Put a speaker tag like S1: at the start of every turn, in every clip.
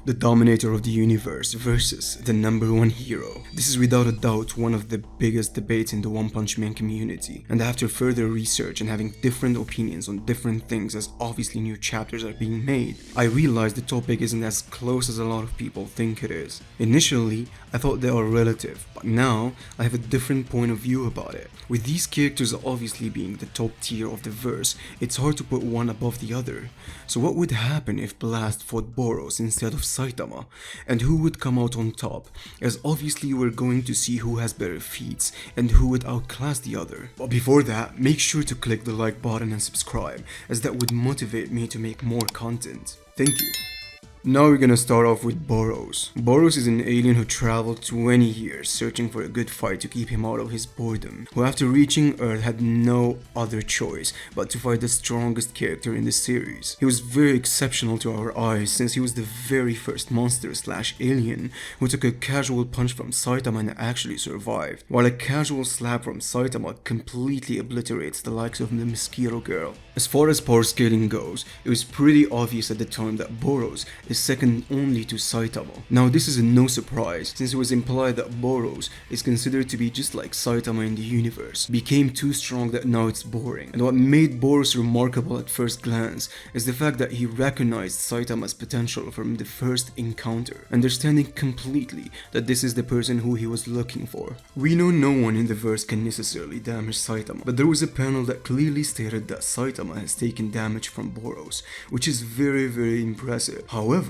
S1: the dominator of the universe versus the #1 hero. This is without a doubt one of the biggest debates in the One Punch Man community, and after further research and having different opinions on different things as obviously new chapters are being made, I realized the topic isn't as close as a lot of people think it is. Initially, I thought they are relative, but now I have a different point of view about it. With these characters obviously being the top tier of the verse, it's hard to put one above the other. So what would happen if Blast fought Boros instead of Saitama? And who would come out on top? As obviously we're going to see who has better feats and who would outclass the other. But before that, make sure to click the like button and subscribe, as that would motivate me to make more content. Thank you. Now we're gonna start off with Boros. Boros is an alien who traveled 20 years searching for a good fight to keep him out of his boredom, who after reaching Earth had no other choice but to fight the strongest character in the series. He was very exceptional to our eyes since he was the very first monster/alien who took a casual punch from Saitama and actually survived, while a casual slap from Saitama completely obliterates the likes of the Mosquito Girl. As far as power scaling goes, it was pretty obvious at the time that Boros is second only to Saitama. Now this is no surprise, since it was implied that Boros is considered to be just like Saitama in the universe, became too strong that now it's boring. And what made Boros remarkable at first glance is the fact that he recognized Saitama's potential from the first encounter, understanding completely that this is the person who he was looking for. We know no one in the verse can necessarily damage Saitama, but there was a panel that clearly stated that Saitama has taken damage from Boros, which is very impressive. However,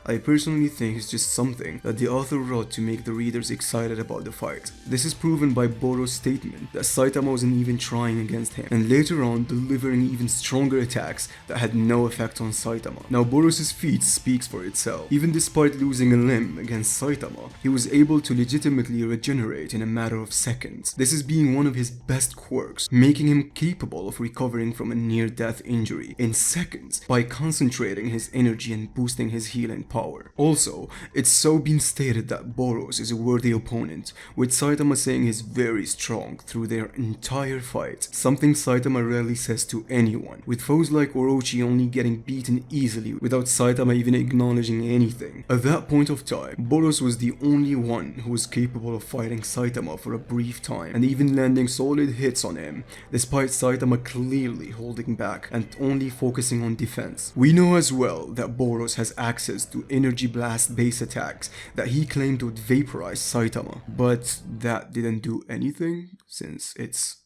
S1: I personally think it's just something that the author wrote to make the readers excited about the fight. This is proven by Boros' statement that Saitama wasn't even trying against him, and later on delivering even stronger attacks that had no effect on Saitama. Now Boros' feat speaks for itself. Even despite losing a limb against Saitama, he was able to legitimately regenerate in a matter of seconds. This is being one of his best quirks, making him capable of recovering from a near-death injury in seconds by concentrating his energy and boosting his healing power. Also, it's so been stated that Boros is a worthy opponent, with Saitama saying he's very strong through their entire fight, something Saitama rarely says to anyone, with foes like Orochi only getting beaten easily without Saitama even acknowledging anything. At that point of time, Boros was the only one who was capable of fighting Saitama for a brief time, and even landing solid hits on him, despite Saitama clearly holding back and only focusing on defense. We know as well that Boros has access to energy blast base attacks that he claimed would vaporize Saitama, but that didn't do anything since it's,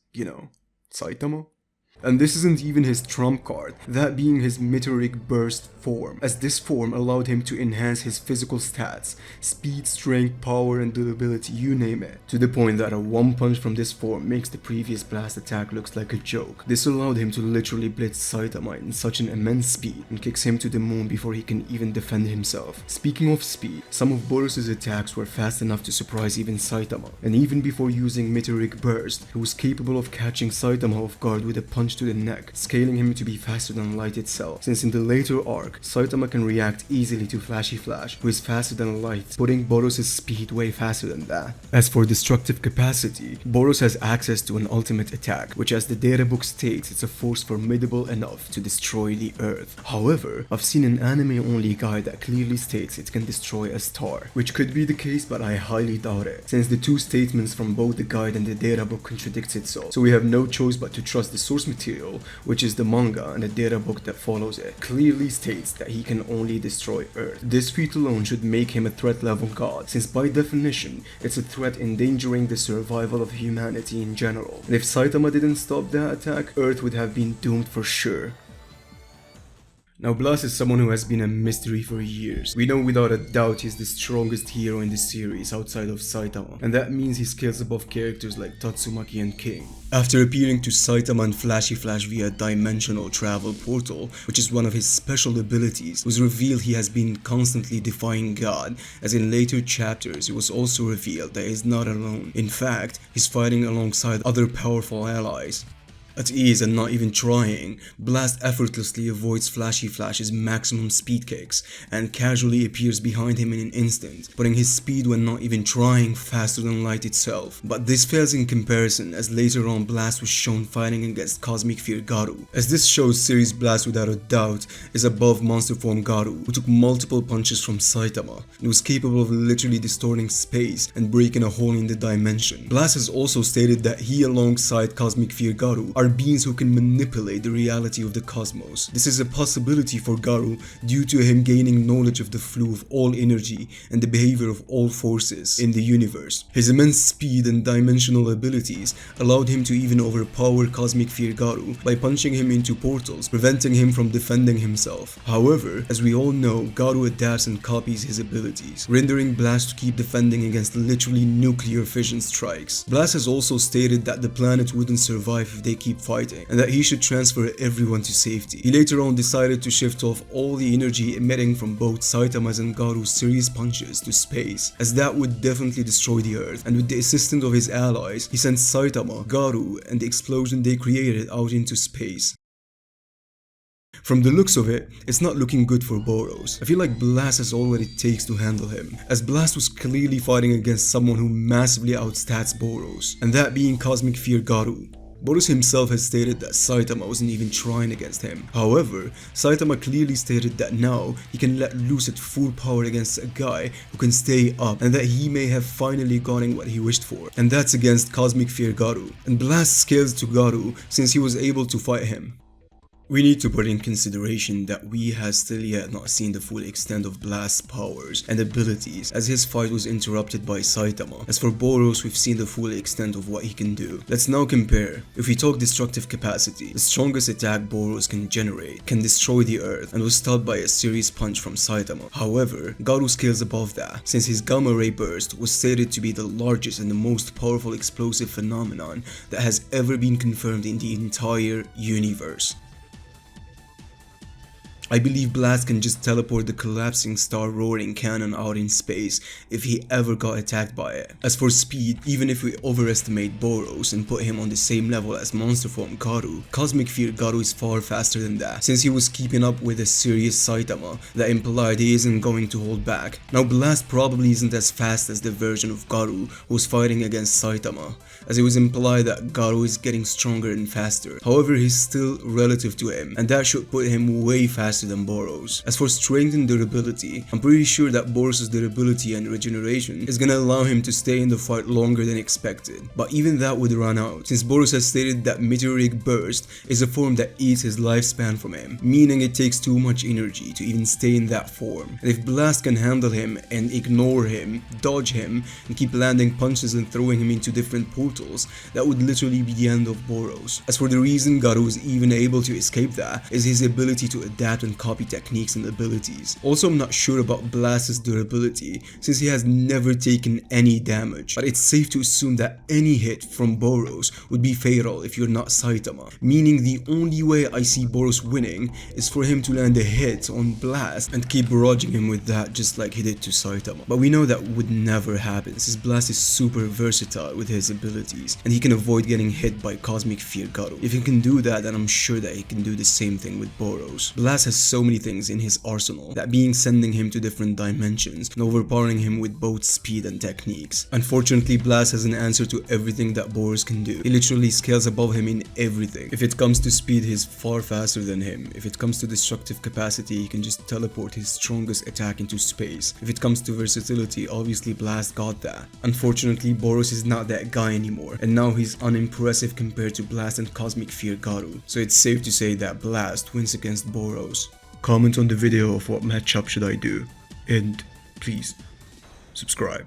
S1: Saitama. And this isn't even his trump card, that being his meteoric burst form, as this form allowed him to enhance his physical stats, speed, strength, power and durability, you name it, to the point that a one punch from this form makes the previous blast attack looks like a joke. This allowed him to literally blitz Saitama in such an immense speed and kicks him to the moon before he can even defend himself. Speaking of speed, some of Boros' attacks were fast enough to surprise even Saitama, and even before using meteoric burst, he was capable of catching Saitama off guard with a punch to the neck, scaling him to be faster than light itself, since in the later arc, Saitama can react easily to Flashy Flash, who is faster than light, putting Boros' speed way faster than that. As for destructive capacity, Boros has access to an ultimate attack, which as the databook states, it's a force formidable enough to destroy the Earth. However, I've seen an anime-only guide that clearly states it can destroy a star, which could be the case, but I highly doubt it, since the two statements from both the guide and the databook contradicts itself, so we have no choice but to trust the source material, which is the manga, and the databook that follows it clearly states that he can only destroy Earth. This feat alone should make him a threat level god, since by definition, it's a threat endangering the survival of humanity in general. And if Saitama didn't stop that attack, Earth would have been doomed for sure. Now Blast is someone who has been a mystery for years. We know without a doubt he's the strongest hero in the series outside of Saitama, and that means he scales above characters like Tatsumaki and King. After appearing to Saitama and Flashy Flash via Dimensional Travel Portal, which is one of his special abilities, it was revealed he has been constantly defying God, as in later chapters it was also revealed that he's not alone. In fact, he's fighting alongside other powerful allies. At ease and not even trying, Blast effortlessly avoids Flashy Flash's maximum speed kicks and casually appears behind him in an instant, putting his speed when not even trying faster than light itself. But this fails in comparison, as later on Blast was shown fighting against Cosmic Fear Garu, as this shows Series Blast without a doubt is above Monster Form Garu, who took multiple punches from Saitama and was capable of literally distorting space and breaking a hole in the dimension. Blast has also stated that he alongside Cosmic Fear Garu are beings who can manipulate the reality of the cosmos. This is a possibility for Garu due to him gaining knowledge of the flow of all energy and the behavior of all forces in the universe. His immense speed and dimensional abilities allowed him to even overpower Cosmic Fear Garu by punching him into portals, preventing him from defending himself. However, as we all know, Garu adapts and copies his abilities, rendering Blast to keep defending against literally nuclear fission strikes. Blast has also stated that the planet wouldn't survive if they keep fighting, and that he should transfer everyone to safety. He later on decided to shift off all the energy emitting from both Saitama's and Garu's serious punches to space, as that would definitely destroy the Earth, and with the assistance of his allies, he sent Saitama, Garu, and the explosion they created out into space. From the looks of it, it's not looking good for Boros. I feel like Blast has all what it takes to handle him, as Blast was clearly fighting against someone who massively outstats Boros, and that being Cosmic Fear Garu. Boros himself has stated that Saitama wasn't even trying against him. However, Saitama clearly stated that now he can let loose at full power against a guy who can stay up, and that he may have finally gotten what he wished for, and that's against Cosmic Fear Garu. And Blast scales to Garu since he was able to fight him. We need to put in consideration that we have still yet not seen the full extent of Blast's powers and abilities, as his fight was interrupted by Saitama. As for Boros, we've seen the full extent of what he can do. Let's now compare. If we talk destructive capacity, the strongest attack Boros can generate can destroy the Earth and was stopped by a serious punch from Saitama. However, Garu scales above that, since his Gamma Ray Burst was stated to be the largest and the most powerful explosive phenomenon that has ever been confirmed in the entire universe. I believe Blast can just teleport the collapsing star roaring cannon out in space if he ever got attacked by it. As for speed, even if we overestimate Boros and put him on the same level as Monster Form Garu, Cosmic Fear Garu is far faster than that, since he was keeping up with a serious Saitama that implied he isn't going to hold back. Now Blast probably isn't as fast as the version of Garu who was fighting against Saitama, as it was implied that Garu is getting stronger and faster. However, he's still relative to him, and that should put him way faster than Boros. As for strength and durability, I'm pretty sure that Boros' durability and regeneration is gonna allow him to stay in the fight longer than expected, but even that would run out, since Boros has stated that Meteoric Burst is a form that eats his lifespan from him, meaning it takes too much energy to even stay in that form. And if Blast can handle him and ignore him, dodge him, and keep landing punches and throwing him into different portals, that would literally be the end of Boros. As for the reason Garu is even able to escape that is his ability to adapt and copy techniques and abilities. Also, I'm not sure about Blast's durability, since he has never taken any damage, but it's safe to assume that any hit from Boros would be fatal if you're not Saitama, meaning the only way I see Boros winning is for him to land a hit on Blast and keep barraging him with that, just like he did to Saitama. But we know that would never happen, since Blast is super versatile with his abilities, and he can avoid getting hit by Cosmic Fear Garu. If he can do that, then I'm sure that he can do the same thing with Boros. Blast has so many things in his arsenal, that being sending him to different dimensions and overpowering him with both speed and techniques. Unfortunately, Blast has an answer to everything that Boros can do. He literally scales above him in everything. If it comes to speed, he's far faster than him. If it comes to destructive capacity, he can just teleport his strongest attack into space. If it comes to versatility, obviously Blast got that. Unfortunately, Boros is not that guy anymore, and now he's unimpressive compared to Blast and Cosmic Fear Garu. So it's safe to say that Blast wins against Boros. Comment on the video of what matchup should I do, and please subscribe.